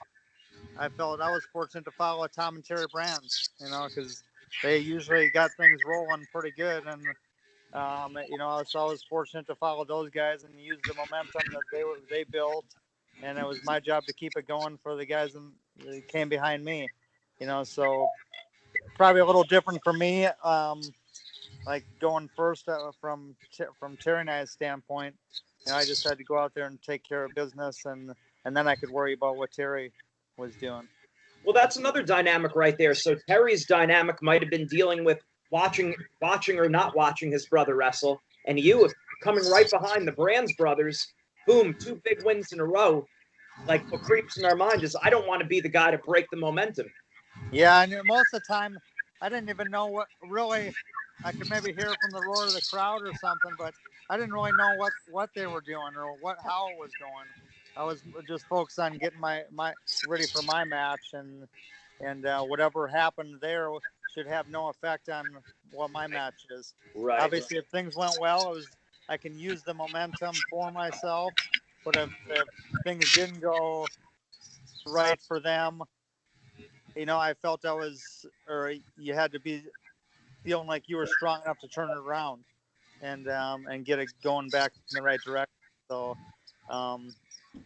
I felt I was fortunate to follow Tom and Terry Brands, because they usually got things rolling pretty good, and so I was fortunate to follow those guys and use the momentum that they built, and it was my job to keep it going for the guys that came behind me, so probably a little different for me, like going first from Terry and I's standpoint. I just had to go out there and take care of business, and then I could worry about what Terry was doing. Well, that's another dynamic right there. So Terry's dynamic might have been dealing with watching or not watching his brother wrestle, and you coming right behind the Brands brothers. Boom, 2 big wins in a row. Like, what creeps in our mind is I don't want to be the guy to break the momentum. Yeah, I knew most of the time I didn't even know what really. I could maybe hear from the roar of the crowd or something, but I didn't really know what they were doing or how it was going. I was just focused on getting my ready for my match, and whatever happened there should have no effect on what my match is. Right. Obviously, if things went well, I can use the momentum for myself. But if things didn't go right for them, I felt you had to be feeling like you were strong enough to turn it around and get it going back in the right direction. So,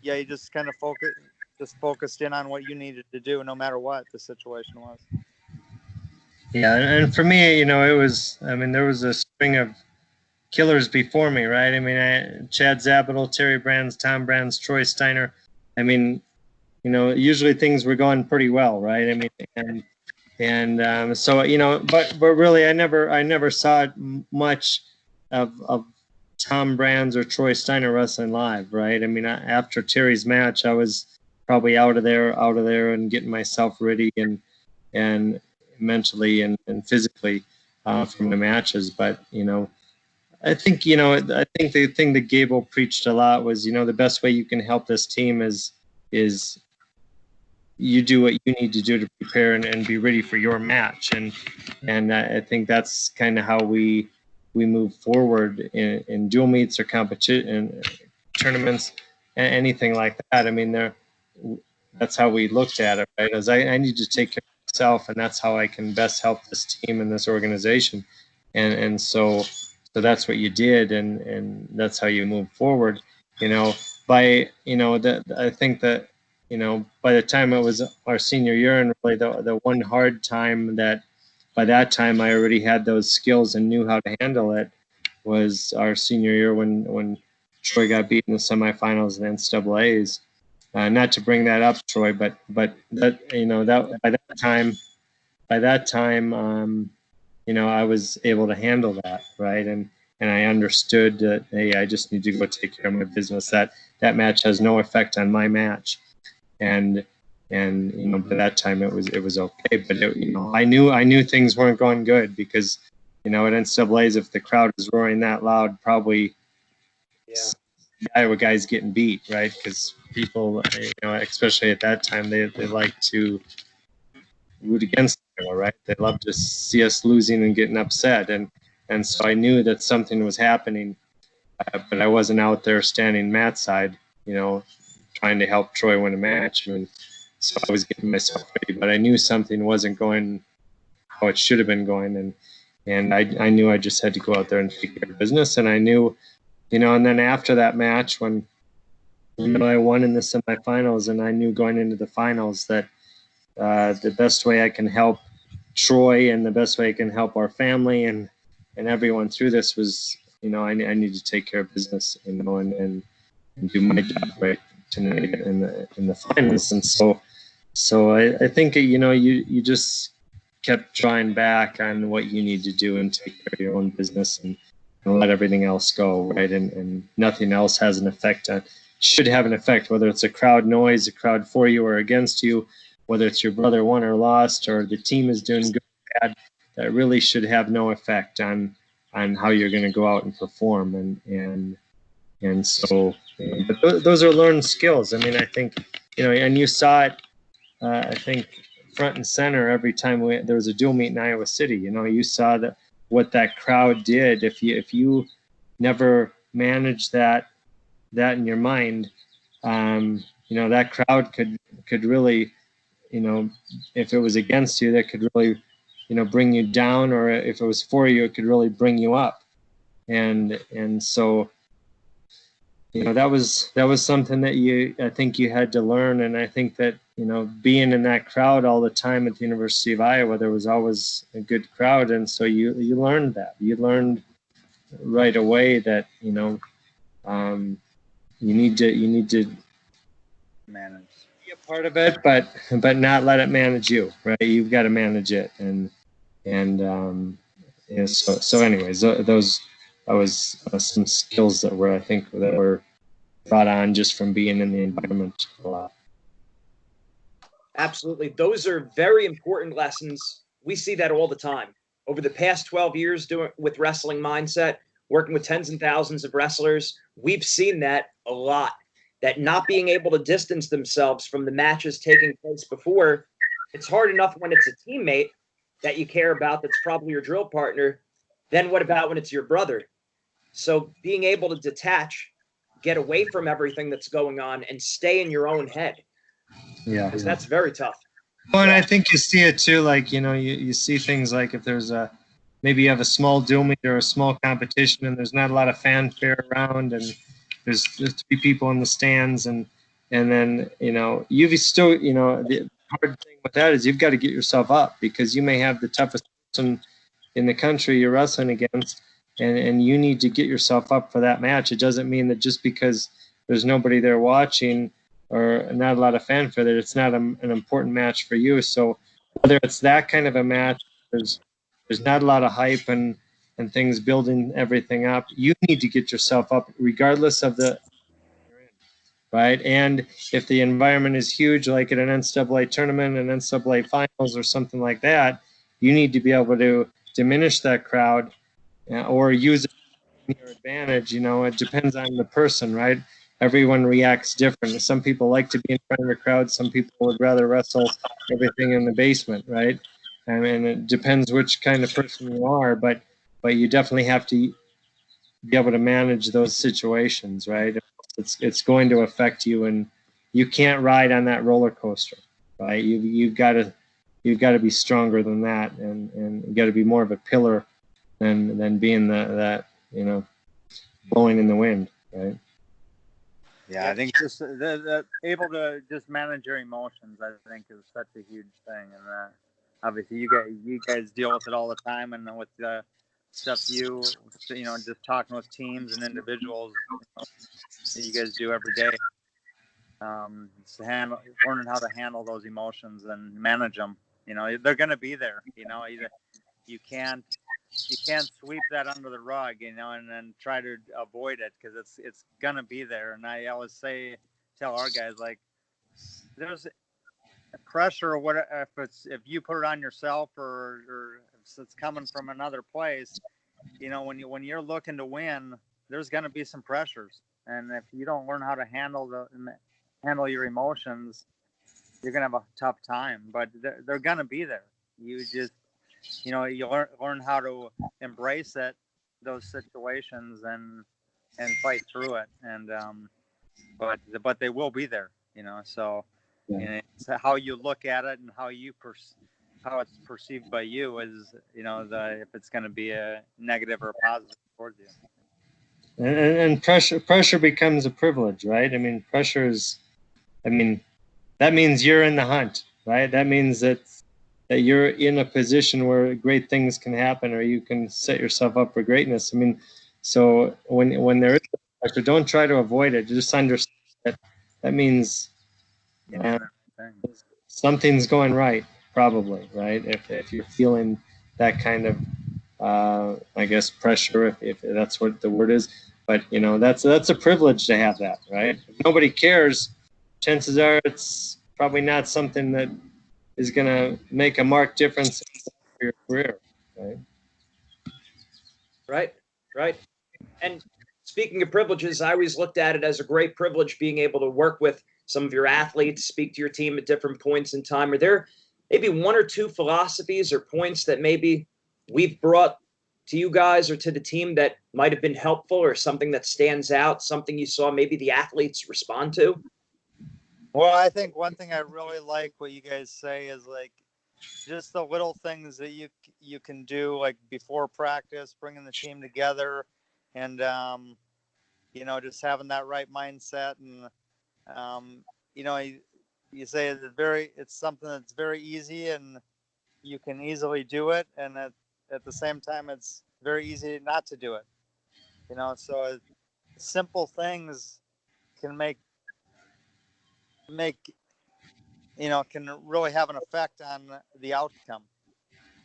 yeah, you just kind of focused in on what you needed to do, no matter what the situation was. Yeah, and for me, it was. I mean, there was a string of killers before me, right? I mean, Chad Zabital, Terry Brands, Tom Brands, Troy Steiner. I mean, usually things were going pretty well, right? I mean, and so but really, I never saw much of Tom Brands or Troy Steiner wrestling live, right? I mean, after Terry's match, I was probably out of there, and getting myself ready and mentally and physically for my matches. But I think the thing that Gable preached a lot was the best way you can help this team is you do what you need to do to prepare and be ready for your match, and I think that's kind of how we move forward in dual meets or competition tournaments, anything like that. I mean, that's how we looked at it, right? As I need to take care of myself, and that's how I can best help this team and this organization, and so that's what you did, and that's how you move forward. I think that by the time it was our senior year, and really the one hard time that by that time I already had those skills and knew how to handle it was our senior year when Troy got beat in the semifinals and NCAA's. Not to bring that up, Troy, but that that by that time I was able to handle that, right? And I understood that, hey, I just need to go take care of my business. That match has no effect on my match, and by that time it was okay. But I knew things weren't going good because at NCAA's, if the crowd is roaring that loud, probably Iowa guys getting beat, right? Because people, especially at that time, they like to root against Iowa, right? They love to see us losing and getting upset, and so I knew that something was happening, but I wasn't out there standing Matt's side, trying to help Troy win a match. I mean, so I was getting myself ready, but I knew something wasn't going how it should have been going, and I knew I just had to go out there and take care of business, and I knew, and then after that match when I won in the semifinals, and I knew going into the finals that the best way I can help Troy and the best way I can help our family and and everyone through this was, I need to take care of business, and do my job right tonight in the finals. And so I think, you just kept drawing back on what you need to do and take care of your own business, and let everything else go, right? And nothing else has an effect should have an effect, whether it's a crowd noise, a crowd for you or against you, whether it's your brother won or lost, or the team is doing good or bad. That really should have no effect on how you're going to go out and perform. And so, but those are learned skills. I mean, I think, and you saw it, I think, front and center every time there was a dual meet in Iowa City. You saw what that crowd did. If you never managed that in your mind, that crowd could really, if it was against you, that could really, bring you down, or if it was for you, it could really bring you up. And so, that was something that I think you had to learn. And I think that, being in that crowd all the time at the University of Iowa, there was always a good crowd. And so you learned that. You learned right away that, you need to manage, be a part of it, but not let it manage you, right? You've got to manage it. And so anyways, that was some skills that were brought on just from being in the environment a lot. Absolutely. Those are very important lessons. We see that all the time. Over the past 12 years with Wrestling Mindset, working with tens and thousands of wrestlers, we've seen that a lot. That not being able to distance themselves from the matches taking place before, it's hard enough when it's a teammate that you care about that's probably your drill partner. Then what about when it's your brother? So being able to detach, get away from everything that's going on, and stay in your own head. Yeah. Because that's very tough. Well, and I think you see it too, like, you see things like if there's maybe you have a small dual meet or a small competition and there's not a lot of fanfare around, and there's 3 people in the stands, and then, you've still, the hard thing with that is you've got to get yourself up, because you may have the toughest person in the country you're wrestling against, and you need to get yourself up for that match. It doesn't mean that just because there's nobody there watching or not a lot of fanfare that it's not an important match for you. So whether it's that kind of a match, there's not a lot of hype and things building everything up, you need to get yourself up regardless of the right. And if the environment is huge, like at an NCAA tournament, an NCAA finals or something like that, you need to be able to diminish that crowd, or use it to your advantage. It depends on the person, right? Everyone reacts different. Some people like to be in front of a crowd. Some people would rather wrestle everything in the basement, right? I mean, it depends which kind of person you are, but you definitely have to be able to manage those situations, right? It's going to affect you, and you can't ride on that roller coaster, right? You've got to be stronger than that, and you got to be more of a pillar than being that blowing in the wind, right? Yeah, I think just the able to just manage your emotions, I think, is such a huge thing. And obviously, you guys deal with it all the time, and with the stuff just talking with teams and individuals that you guys do every day. It's learning how to handle those emotions and manage them. They're going to be there. You can't sweep that under the rug, and then try to avoid it, because it's gonna be there. And I always tell our guys, like, there's pressure, or what if you put it on yourself, or if it's coming from another place, when you're looking to win, there's gonna be some pressures, and if you don't learn how to handle your emotions, you're gonna have a tough time. But they're gonna be there. You just you learn how to embrace those situations, and fight through it. And but they will be there, so it's how you look at it, and how how it's perceived by you is, if it's going to be a negative or a positive towards you. And pressure becomes a privilege, right? I mean, that means you're in the hunt, right? That means that that you're in a position where great things can happen, or you can set yourself up for greatness. I mean, so when there is a pressure, don't try to avoid it. Just understand that means something's going right, probably, right? If you're feeling that kind of, I guess, pressure, if that's what the word is. But that's a privilege to have that, right? If nobody cares, chances are it's probably not something that is going to make a marked difference in your career, right? Right. And speaking of privileges, I always looked at it as a great privilege being able to work with some of your athletes, speak to your team at different points in time. Are there maybe one or two philosophies or points that maybe we've brought to you guys or to the team that might have been helpful, or something that stands out, something you saw maybe the athletes respond to? Well, I think one thing I really like what you guys say is like just the little things that you can do, like before practice, bringing the team together, and just having that right mindset. And you say it's something that's very easy and you can easily do it, and at the same time it's very easy not to do it. So simple things can can really have an effect on the outcome.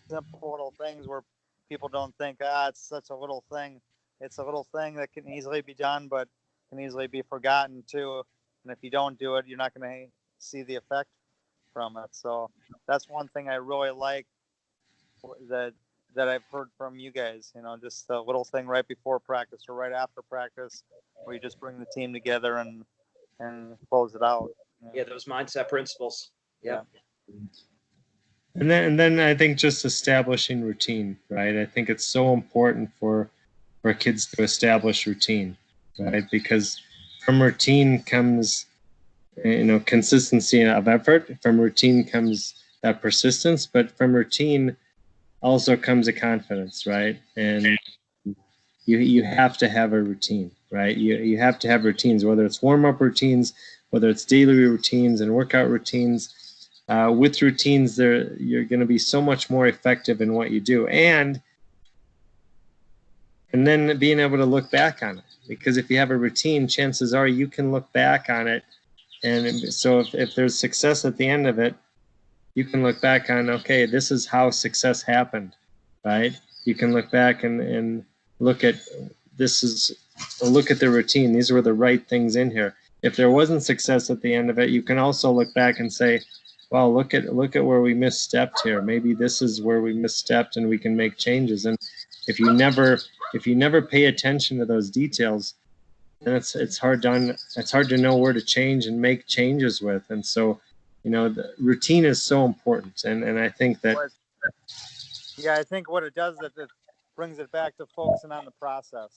Simple little things where people don't think, it's such a little thing. It's a little thing that can easily be done, but can easily be forgotten too. And if you don't do it, you're not going to see the effect from it. So that's one thing I really like that I've heard from you guys. Just a little thing right before practice or right after practice, where you just bring the team together and close it out. Yeah, those mindset principles. Yeah. And then I think just establishing routine, right? I think it's so important for kids to establish routine, right? Because from routine comes, consistency of effort. From routine comes that persistence, but from routine also comes a confidence, right? And you have to have a routine, right? You have to have routines, whether it's warm-up routines, whether it's daily routines and workout routines. With routines, you're going to be so much more effective in what you do, and then being able to look back on it. Because if you have a routine, chances are you can look back on it, and so if there's success at the end of it, you can look back on, okay, this is how success happened, right? You can look back and look at the routine. These were the right things in here. If there wasn't success at the end of it, you can also look back and say, well, look at where we misstepped here. Maybe this is where we misstepped and we can make changes. And if you never pay attention to those details, then it's hard to know where to change and make changes with. And so, the routine is so important. And I think that I think what it does is it brings it back to focusing on the process,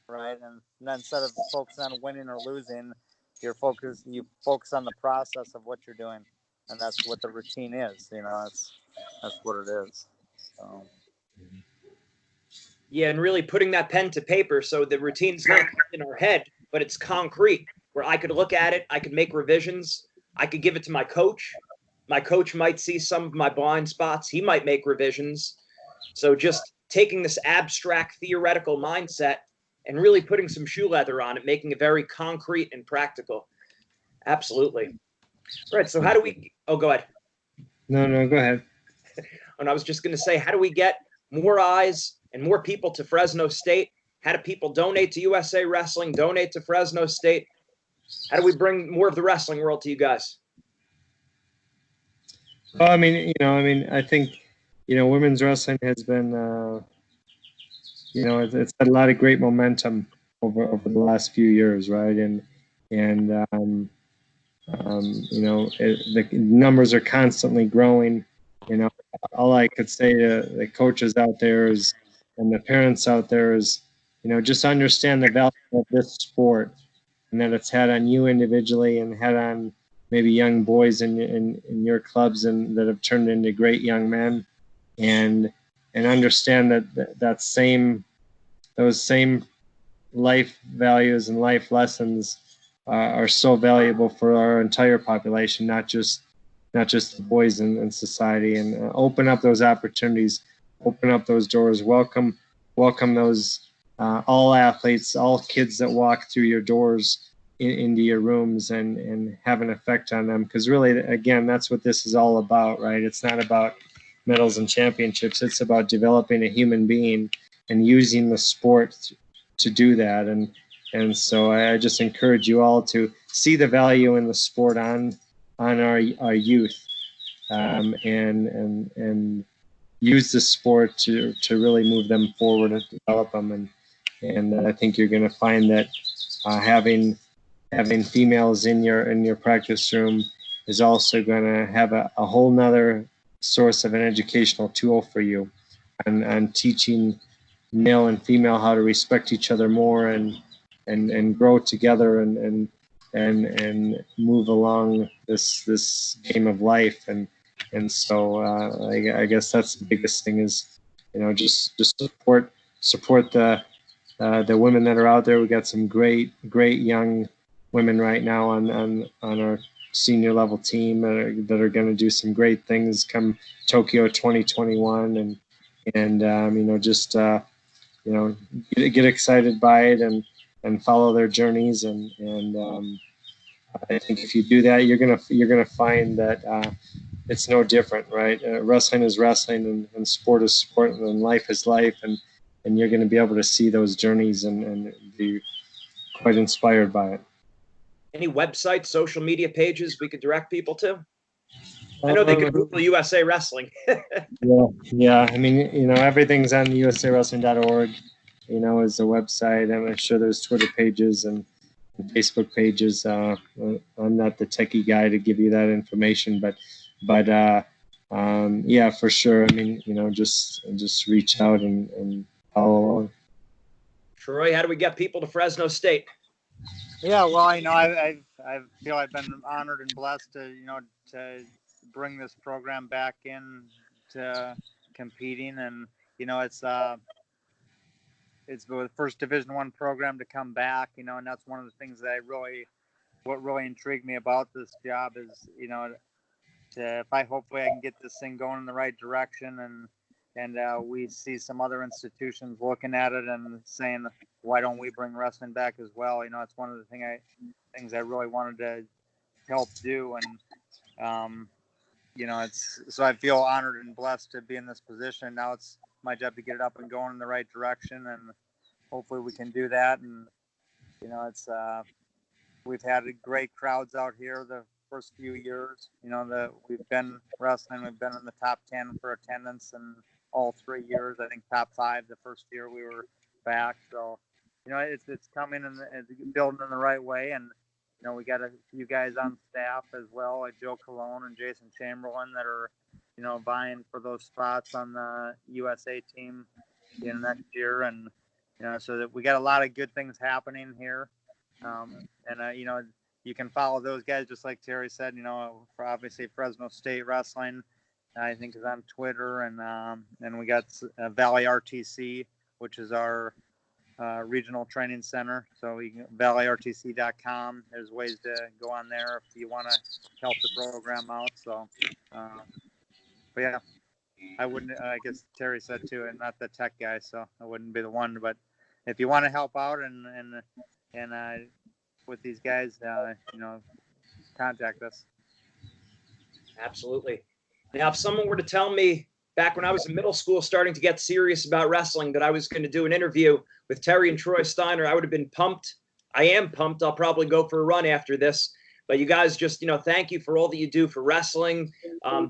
right? And then instead of focusing on winning or losing, you focus on the process of what you're doing. And that's what the routine is. That's what it is. So. Yeah, and really putting that pen to paper, so the routine's not in our head, but it's concrete, where I could look at it, I could make revisions, I could give it to my coach. My coach might see some of my blind spots. He might make revisions. So just taking this abstract theoretical mindset and really putting some shoe leather on it, making it very concrete and practical. Absolutely. All right. So how do we, go ahead. No, go ahead. And I was just going to say, how do we get more eyes and more people to Fresno State? How do people donate to USA Wrestling, donate to Fresno State? How do we bring more of the wrestling world to you guys? Well, I think, women's wrestling has been, it's had a lot of great momentum over the last few years, right? The numbers are constantly growing. All I could say to the coaches out there and the parents out there is, just understand the value of this sport and that it's had on you individually and had on maybe young boys in your clubs and that have turned into great young men, and understand that those same life values and life lessons are so valuable for our entire population, not just not just the boys in society, and open up those opportunities, open up those doors, welcome those all athletes, all kids that walk through your doors into your rooms, and have an effect on them. Because really, again, that's what this is all about, right? It's not about medals and championships. It's about developing a human being and using the sport to do that. And so I just encourage you all to see the value in the sport on our youth, and use the sport to really move them forward and develop them. And I think you're going to find that having females in your practice room is also going to have a whole nother source of an educational tool for you, and teaching male and female how to respect each other more, and grow together, and move along this game of life. And so I guess that's the biggest thing is, just support the women that are out there. We got some great young women right now on our senior level team that are going to do some great things come Tokyo 2021, and just get excited by it, and follow their journeys, and I think if you do that, you're gonna find that it's no different, right? Wrestling is wrestling, and sport is sport, and life is life, and you're going to be able to see those journeys and be quite inspired by it. Any websites, social media pages we could direct people to? I know they could Google USA Wrestling. Yeah. I mean, everything's on usawrestling.org, is the website. I'm sure there's Twitter pages and Facebook pages. I'm not the techie guy to give you that information, but yeah, for sure. I mean, just reach out and follow along. Troy, how do we get people to Fresno State? Yeah, well, I feel I've been honored and blessed to bring this program back in to competing, and it's the first Division I program to come back, and that's one of the things that what really intrigued me about this job is, hopefully I can get this thing going in the right direction, and we see some other institutions looking at it and saying, why don't we bring wrestling back as well? It's one of the things I really wanted to help do, and it's so I feel honored and blessed to be in this position. Now it's my job to get it up and going in the right direction, and hopefully we can do that. And it's we've had great crowds out here the first few years. We've been wrestling. We've been in the top 10 for attendance in all 3 years. I think top 5 the first year we were back. So it's coming and it's building in the right way. And we got a few guys on staff as well, like Joe Colon and Jason Chamberlain, that are vying for those spots on the USA team next year. And so that we got a lot of good things happening here. And you can follow those guys, just like Terry said, for obviously Fresno State Wrestling, I think, is on Twitter, and we got Valley RTC, which is our regional training center. So you can valleyrtc.com. There's ways to go on there if you want to help the program out. So, but yeah, I wouldn't. I guess Terry said too, and not the tech guy, so I wouldn't be the one. But if you want to help out and with these guys, contact us. Absolutely. Now, if someone were to tell me back when I was in middle school, starting to get serious about wrestling, that I was going to do an interview with Terry and Troy Steiner, I would have been pumped. I am pumped. I'll probably go for a run after this. But you guys just, thank you for all that you do for wrestling. A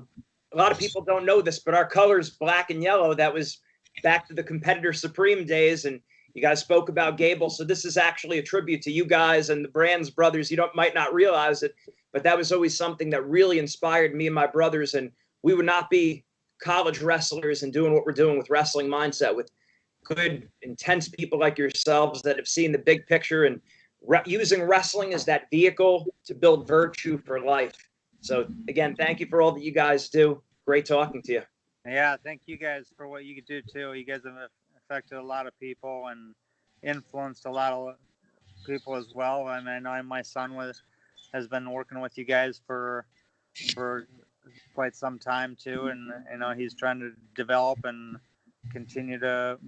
lot of people don't know this, but our colors, black and yellow, that was back to the Competitor Supreme days. And you guys spoke about Gable. So this is actually a tribute to you guys and the Brands brothers. You might not realize it, but that was always something that really inspired me and my brothers. And we would not be college wrestlers and doing what we're doing with Wrestling Mindset, with good, intense people like yourselves that have seen the big picture and using wrestling as that vehicle to build virtue for life. So again, thank you for all that you guys do. Great talking to you. Yeah, thank you guys for what you do too. You guys have affected a lot of people and influenced a lot of people as well. And I know my son has been working with you guys for quite some time too, and you know he's trying to develop and continue to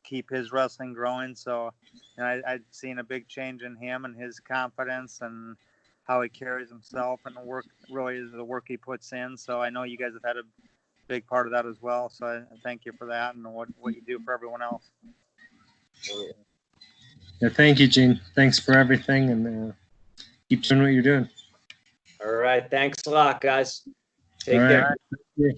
keep his wrestling growing. So, and I've seen a big change in him and his confidence and how he carries himself and the work he puts in. So I know you guys have had a big part of that as well. So I thank you for that and what you do for everyone else. Yeah, thank you, Gene. Thanks for everything, and keep doing what you're doing. All right. Thanks a lot, guys. Take All care. right.